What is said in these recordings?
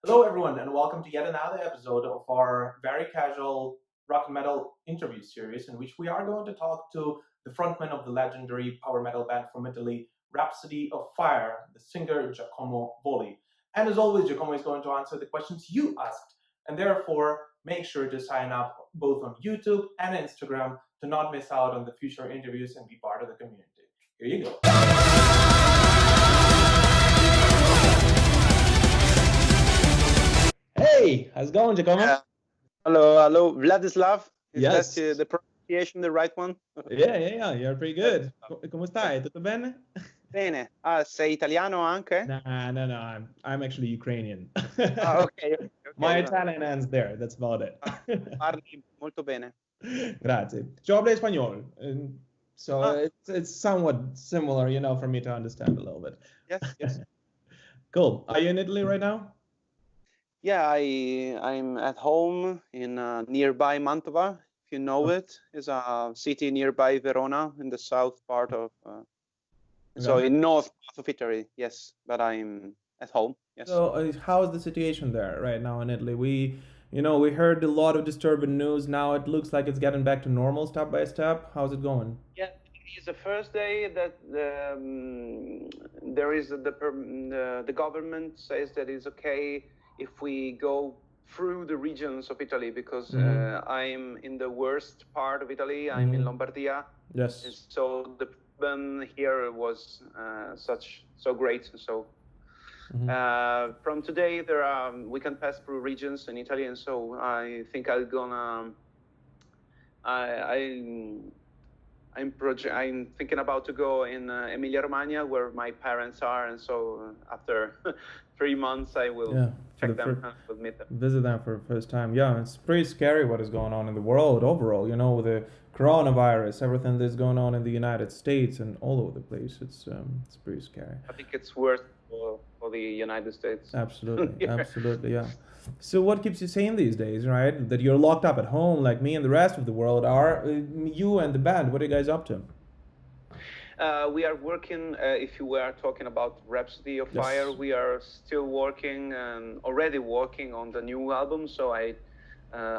Hello, everyone, and welcome to yet another episode of our very casual rock and metal interview series, in which we are going to talk to the frontman of the legendary power metal band from Italy, Rhapsody of Fire, the singer Giacomo Voli. And as always, Giacomo is going to answer the questions you asked, and therefore make sure to sign up both on YouTube and Instagram to not miss out on the future interviews and be part of the community. Here you go. Hey, how's it going, Giacomo? Hello, Vladislav. Is Yes. that the pronunciation the right one? Yeah, you're pretty good. Come stai? Tutto bene? Bene. Ah, sei italiano anche? No, I'm actually Ukrainian. Ok. My Italian ends there. That's about it. Parli molto bene. Grazie. Yo hablé español. So it's somewhat similar, for me to understand a little bit. Yes. Cool. Are you in Italy right now? Yeah, I'm at home in nearby Mantova. If you know it, it's a city nearby Verona in the south part of. So in north of Italy, yes. But I'm at home. Yes. So how is the situation there right now in Italy? We heard a lot of disturbing news. Now it looks like it's getting back to normal step by step. How's it going? Yeah, it's the first day that there is the government says that it's okay if we go through the regions of Italy because I'm in the worst part of Italy. I'm in Lombardia. Yes. And so the problem here was so great. So from today we can pass through regions in Italy, and so I think I'm thinking about to go in Emilia Romagna, where my parents are, and so after 3 months I will check them and will meet them. Visit them for the first time. Yeah, it's pretty scary what is going on in the world overall. With the coronavirus, everything that's going on in the United States and all over the place. It's pretty scary. I think it's worse for the United States. Absolutely, absolutely, yeah. So what keeps you sane these days, right? That you're locked up at home like me and the rest of the world are. You and the band, what are you guys up to? We are working, if you were talking about Rhapsody of Fire, we are still working and already working on the new album. So I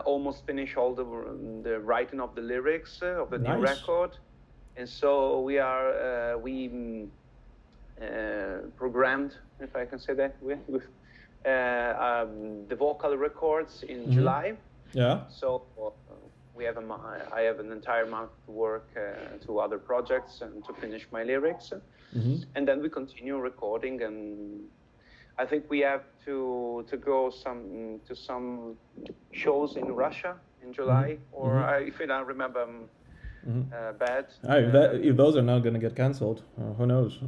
almost finished all the writing of the lyrics of the new record. And so we are, programmed, if I can say that, with the vocal records in July. Yeah. So I have an entire month to work to other projects and to finish my lyrics, and then we continue recording. And I think we have to go to some shows in Russia in July, or if I don't remember bad. If those are not going to get canceled, who knows?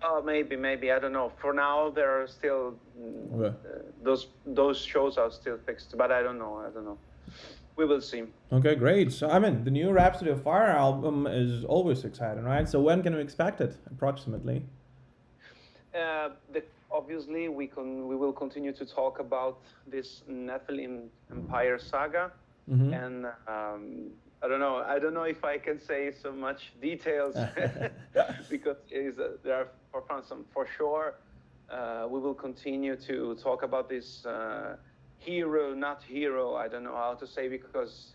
Oh, maybe I don't know. For now, there are still those shows are still fixed, but I don't know. We will see. Okay, great. So, the new Rhapsody of Fire album is always exciting, right? So, when can we expect it, approximately? Obviously, we will continue to talk about this Nephilim Empire saga, and I don't know if I can say so much details because there are for sure. We will continue to talk about this. Hero, not hero. I don't know how to say because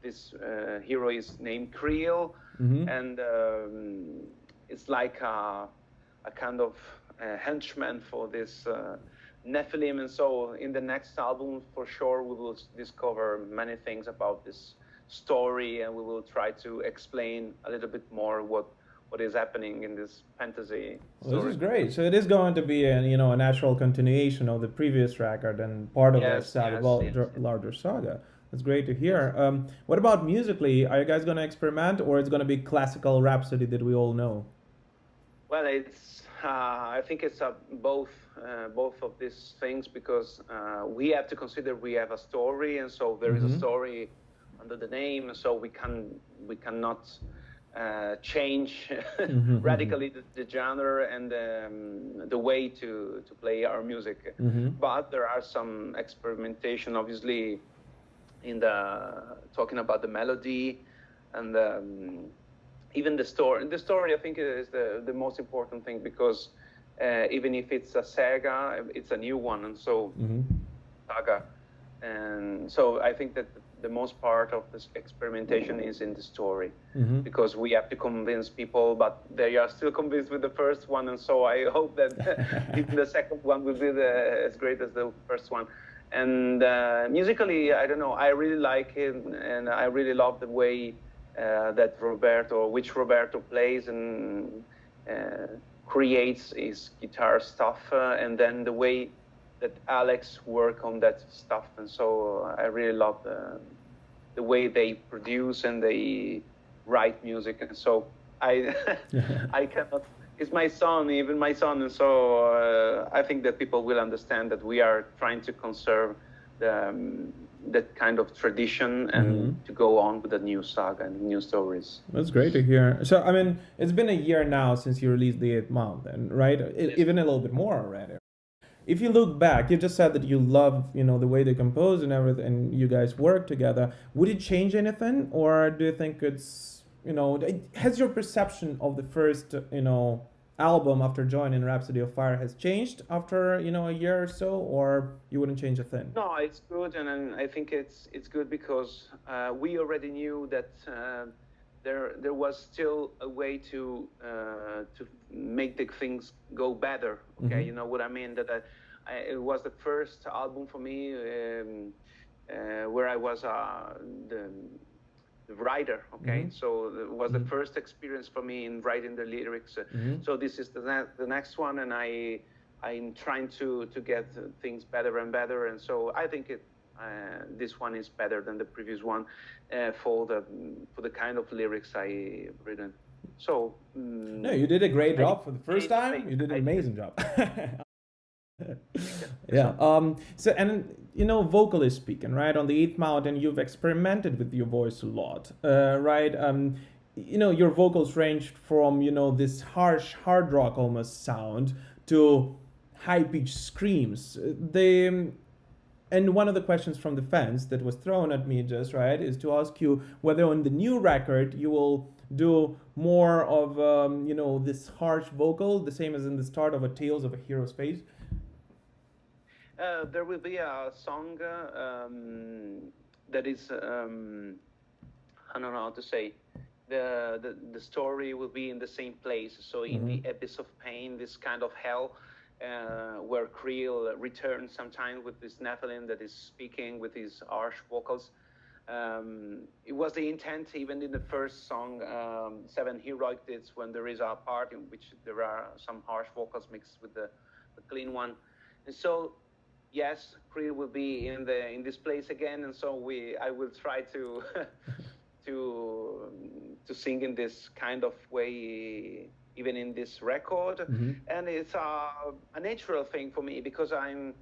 this hero is named Creel, and it's like a kind of henchman for this Nephilim. And so in the next album, for sure, we will discover many things about this story, and we will try to explain a little bit more what is happening in this fantasy story. This is great. So it is going to be a natural continuation of the previous record and part of that saga, larger saga. That's great to hear. What about musically? Are you guys going to experiment, or it's going to be classical Rhapsody that we all know? Well, I think it's both of these things, because we have to consider we have a story, and so there is a story under the name, so we cannot change radically the genre and the way to play our music. But there are some experimentation, obviously, in talking about the melody and even the story. The story, I think, is the most important thing, because even if it's a saga, it's a new one, and so saga. And so I think that the most part of this experimentation is in the story, because we have to convince people, but they are still convinced with the first one, and so I hope that even the second one will be as great as the first one. And musically, I don't know, I really like it, and I really love the way that Roberto plays and creates his guitar stuff, and then the way that Alex work on that stuff. And so I really love the way they produce and they write music. And so I cannot, it's my son, even my son. And so I think that people will understand that we are trying to conserve that kind of tradition and to go on with the new saga and new stories. That's great to hear. So, I mean, it's been a year now since you released The Eighth Mountain, right? Even a little bit more already. If you look back, you just said that you love, the way they compose and everything, and you guys work together. Would it change anything, or do you think it's, has your perception of the first, album after joining Rhapsody of Fire has changed after, a year or so, or you wouldn't change a thing? No, it's good, and I think it's good because we already knew that there was still a way to make the things go better. Okay, you know what I mean? That it was the first album for me where I was the writer. Okay, so it was the first experience for me in writing the lyrics. So this is the next one, and I'm trying to get things better and better. And so I think this one is better than the previous one for the kind of lyrics I written. So no, you did a great job for the first time. You did an amazing job. Yeah. So, and vocally speaking, right, on The Eighth Mountain, you've experimented with your voice a lot, right? Your vocals ranged from this harsh hard rock almost sound to high-pitched screams. And one of the questions from the fans that was thrown at me just right is to ask you whether on the new record you will do more of this harsh vocal, the same as in the start of A Tales of a Hero's Face. There will be a song that is I don't know how to say. The story will be in the same place. So in the abyss of pain, this kind of hell, where Creel returns sometime with this Nephilim that is speaking with his harsh vocals. It was the intent even in the first song, Seven Heroic Deeds, when there is a part in which there are some harsh vocals mixed with the clean one. And so yes, Creel will be in this place again, and so I will try to to sing in this kind of way even in this record. And it's a natural thing for me because I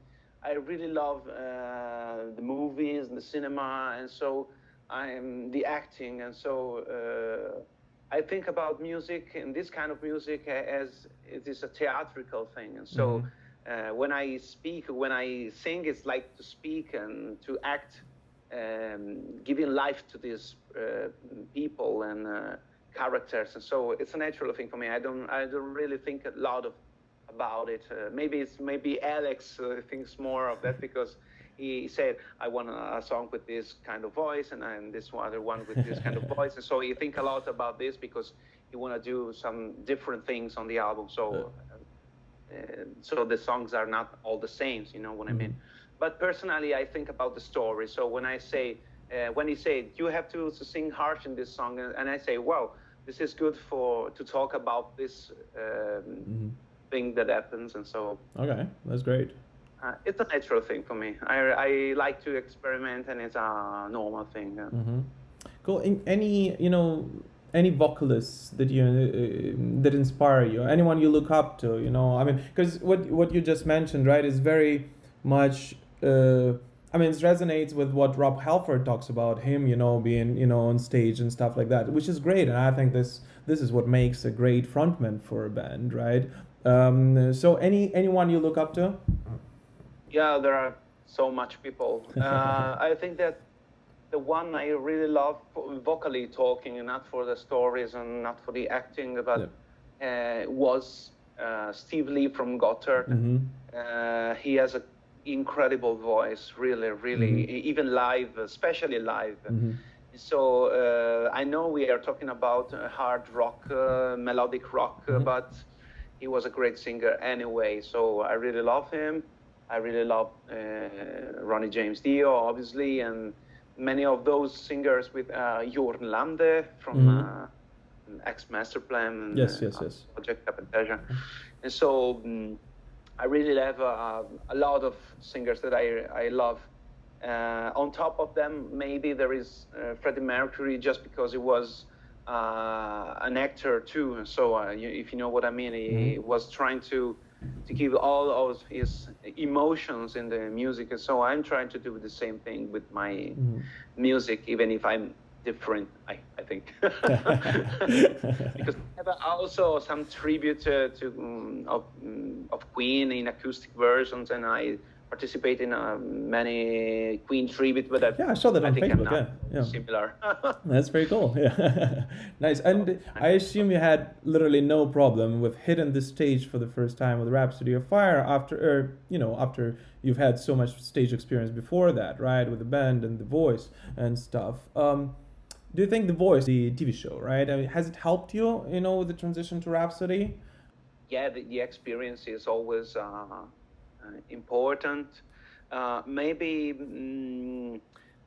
really love the movies and the cinema, and so I'm the acting, and so I think about music and this kind of music as it is a theatrical thing. And so when I sing, it's like to speak and to act, giving life to these people and characters. And so it's a natural thing for me. I don't really think a lot about it. Maybe Alex thinks more of that because he said, I want a song with this kind of voice and this other one with this kind of voice. And so he think a lot about this because he want to do some different things on the album. So so the songs are not all the same, you know what I mean? But personally, I think about the story. So when I say, when he said, you have to sing harsh in this song, and I say, well, this is good to talk about this thing that happens, and so. Okay, that's great. It's a natural thing for me. I like to experiment, and it's a normal thing. Cool. Any vocalists that that inspire you? Anyone you look up to? I mean, because what you just mentioned, right, is very much. I mean, it resonates with what Rob Halford talks about him, being, on stage and stuff like that, which is great. And I think this is what makes a great frontman for a band, right? So anyone you look up to? Yeah, there are so much people. I think that the one I really love, vocally talking, and not for the stories and not for the acting, but was Steve Lee from Gotthard. He has an incredible voice, really, really, even live, especially live. So I know we are talking about hard rock, melodic rock, but he was a great singer anyway. So I really love him. I really love Ronnie James Dio, obviously, and many of those singers with Jorn Lande from Ex Masterplan and yes. Project Apantasia. And so I really have a lot of singers that I love. On top of them, maybe there is Freddie Mercury, just because he was an actor too. So if you know what I mean, he was trying to give all of his emotions in the music. And so I'm trying to do the same thing with my music, even if I'm different, I think. Because I have also some tribute of Queen in acoustic versions, and I participate in many Queen tribute, but I saw that on Facebook. Yeah, similar. That's very cool. Yeah, nice. And I assume you had literally no problem with hitting the stage for the first time with Rhapsody of Fire after you've had so much stage experience before that, right, with the band and the voice and stuff. Do you think The Voice, the TV show, right? I mean, has it helped you, with the transition to Rhapsody? Yeah, the experience is always important. Maybe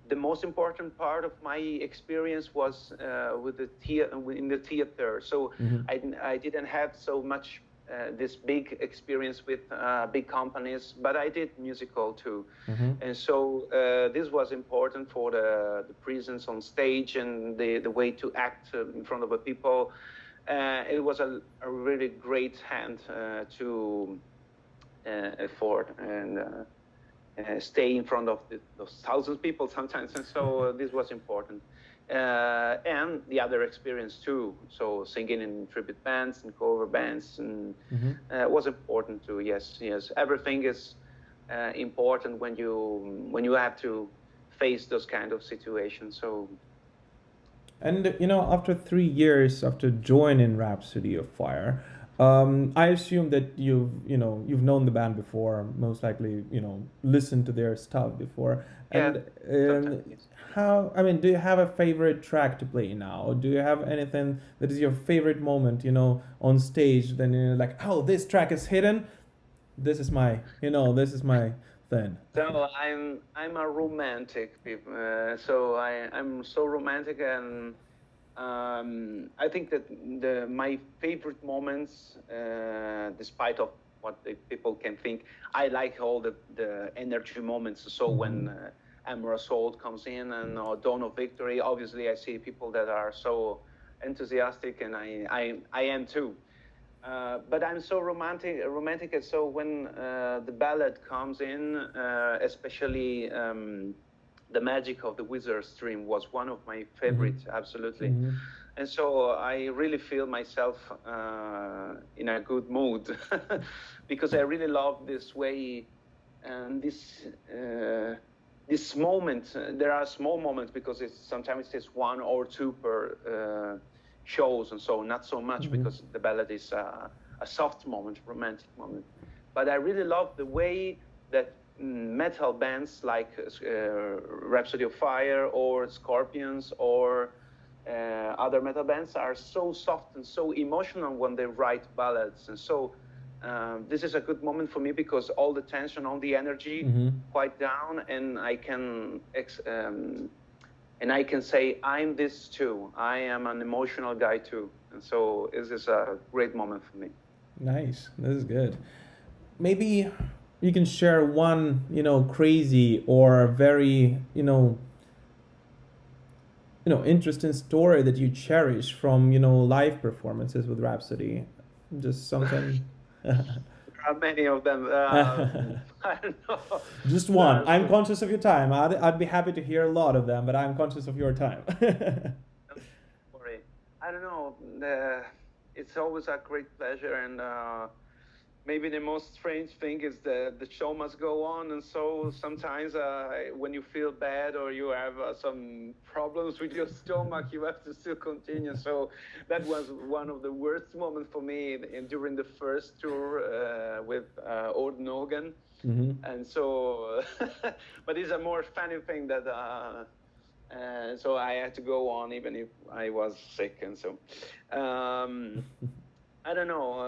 the most important part of my experience was with in the theater. So I didn't have so much this big experience with big companies, but I did musical too. And so this was important for the presence on stage and the way to act in front of the people. It was a really great hand to afford and stay in front of those thousands of people sometimes. And so this was important. And the other experience too. So singing in tribute bands and cover bands and was important too. Yes. Everything is important when you have to face those kind of situations. So. And after 3 years after joining Rhapsody of Fire, I assume that you've known the band before, most likely listened to their stuff before. And do you have a favorite track to play now? Do you have anything that is your favorite moment, on stage? Then you're like, oh, this track is hidden. This is my thing. So I'm a romantic people. So I'm so romantic, and I think that my favorite moments, despite of what the people can think, I like all the energy moments. So when Amor Assault comes in and Dawn of Victory, obviously I see people that are so enthusiastic, and I am too. But I'm so romantic, and so when the ballad comes in, especially the Magic of the Wizard's Dream was one of my favorites, absolutely. And so I really feel myself in a good mood because I really love this way and this moment. There are small moments because sometimes it's one or two per shows, and so not so much because the ballad is a soft moment, romantic moment. But I really love the way that metal bands like Rhapsody of Fire or Scorpions or other metal bands are so soft and so emotional when they write ballads. And so this is a good moment for me because all the tension, all the energy quiet down, and I can say, I'm this too. I am an emotional guy too. And so this is a great moment for me. Nice. This is good. Maybe you can share one, crazy or very, interesting story that you cherish from, live performances with Rhapsody. Just something. There are many of them. I don't know. Just one. I'm conscious of your time. I'd be happy to hear a lot of them, but I'm conscious of your time. Sorry. I don't know. It's always a great pleasure, and maybe the most strange thing is the show must go on, and so sometimes when you feel bad or you have some problems with your stomach, you have to still continue. So that was one of the worst moments for me during the first tour with Orden Organ. And so but it's a more funny thing that so I had to go on even if I was sick, and so I don't know.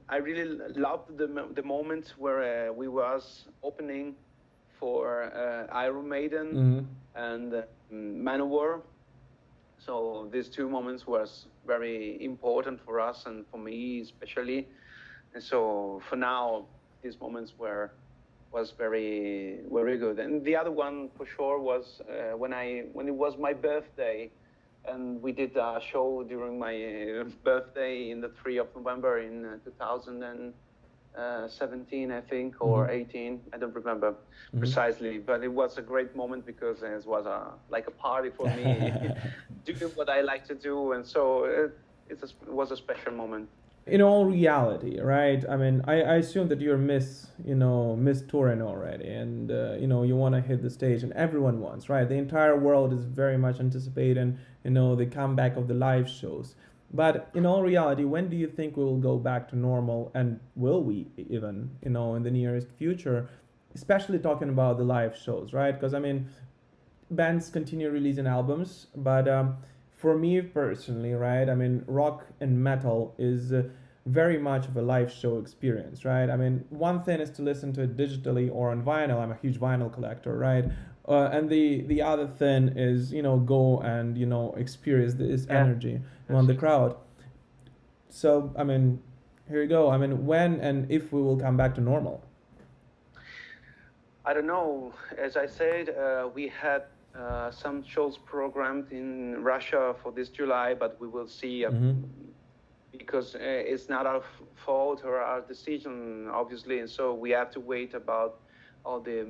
I really loved the moment where we was opening for Iron Maiden and Manowar. So these two moments was very important for us and for me especially. And so for now, these moments was very good. And the other one for sure was when it was my birthday. And we did a show during my birthday in the 3 of November in 2017, I think, or 18. I don't remember precisely, but it was a great moment because it was like a party for me, doing what I like to do, and so it was a special moment. In all reality, right? I mean, I assume that you're Miss Turin already, and you want to hit the stage, and everyone wants, right? The entire world is very much anticipating, the comeback of the live shows. But in all reality, when do you think we will go back to normal, and will we even, in the nearest future? Especially talking about the live shows, right? Because I mean, bands continue releasing albums, but for me personally, right, I mean, rock and metal is very much of a live show experience, right? I mean, one thing is to listen to it digitally or on vinyl. I'm a huge vinyl collector, right? And the other thing is, go and, experience this energy on the crowd. So, I mean, here you go. I mean, when and if we will come back to normal? I don't know. As I said, we had some shows programmed in Russia for this July, but we will see because it's not our fault or our decision, obviously, and so we have to wait about all the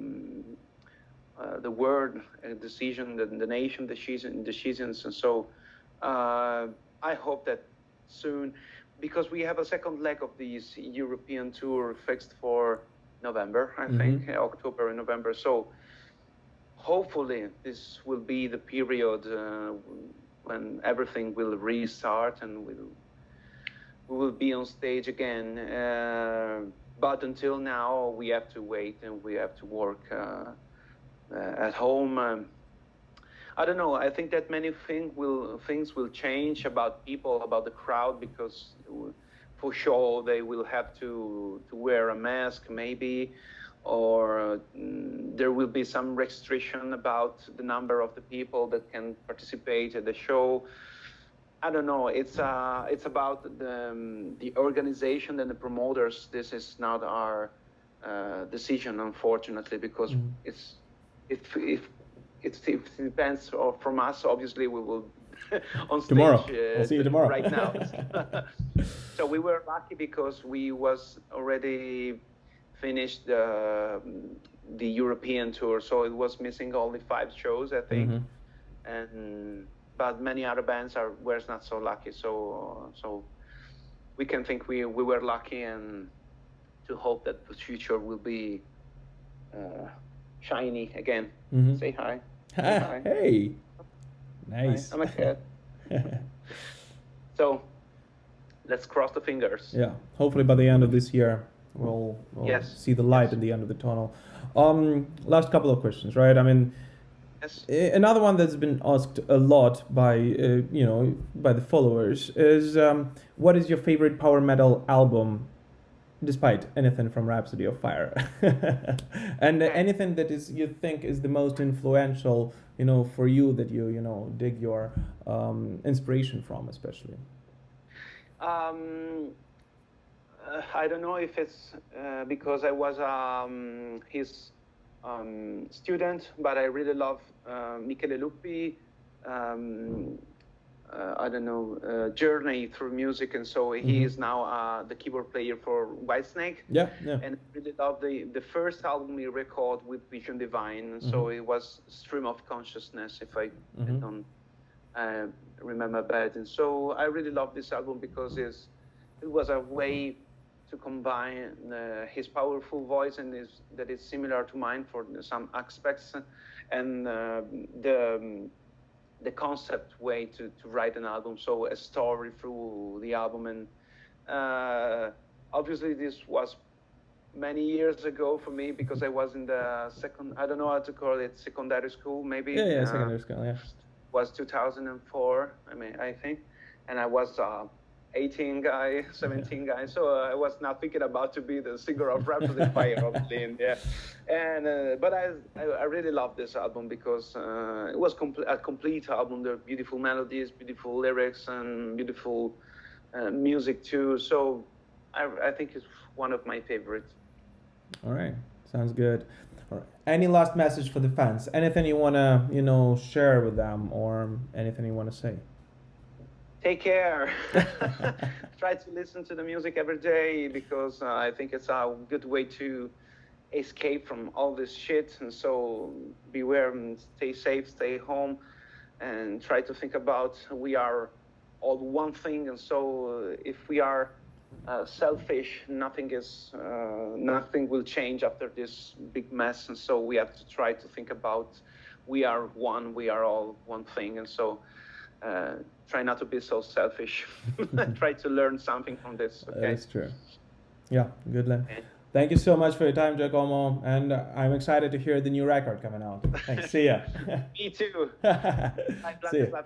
world decision, the nation decisions, and so I hope that soon, because we have a second leg of this European tour fixed for November, I think, October and November. So hopefully this will be the period when everything will restart and we will be on stage again. But until now, we have to wait and we have to work at home. I don't know. I think that many things will change about people, about the crowd, because for sure they will have to wear a mask maybe, or there will be some restriction about the number of the people that can participate at the show. I don't know. It's about the organization and the promoters. This is not our decision, unfortunately, because it depends from us. Obviously, we will on stage tomorrow. I'll see you tomorrow. Right now. So we were lucky because we was already finished the European tour, so it was missing only 5 shows, I think, but many other bands were not so lucky. So we can think we were lucky, and to hope that the future will be shiny again. Say hi. Say hi. Hey, nice. Hi. I'm a cat. So let's cross the fingers. Yeah, hopefully by the end of this year we'll see the light at the end of the tunnel. Last couple of questions, right? I mean, another one that's been asked a lot by by the followers is what is your favorite power metal album, despite anything from Rhapsody of Fire, and anything that is you think is the most influential, for you, that you dig your inspiration from, especially. I don't know if it's because I was his student, but I really love Michele Luppi. I don't know, journey through music, and so he is now the keyboard player for Whitesnake. Yeah. And I really love the first album he recorded with Vision Divine, and so it was Stream of Consciousness, if I don't remember bad. And so I really love this album because it was a way to combine his powerful voice and that is similar to mine for some aspects, and the concept way to write an album, so a story through the album. And obviously this was many years ago for me, because I was in the I don't know how to call it, secondary school maybe. Yeah, secondary school, yeah. Was 2004, I think, and I was 18 guy, 17 guy, so I was not thinking about to be the singer of Rhapsody of Fire, obviously. And but I really love this album because it was a complete album. There are beautiful melodies, beautiful lyrics, and beautiful music too. So I think it's one of my favorites. All right, sounds good. All right. Any last message for the fans? Anything you wanna share with them, or anything you wanna say? Take care. Try to listen to the music every day, because I think it's a good way to escape from all this shit. And so beware and stay safe, stay home, and try to think about we are all one thing. And so if we are selfish, nothing will change after this big mess. And so we have to try to think about we are one, we are all one thing. And so try not to be so selfish. Try to learn something from this. Okay? That's true. Yeah, good luck. Okay. Thank you so much for your time, Giacomo, and I'm excited to hear the new record coming out. Thanks. See ya. Me too. See ya.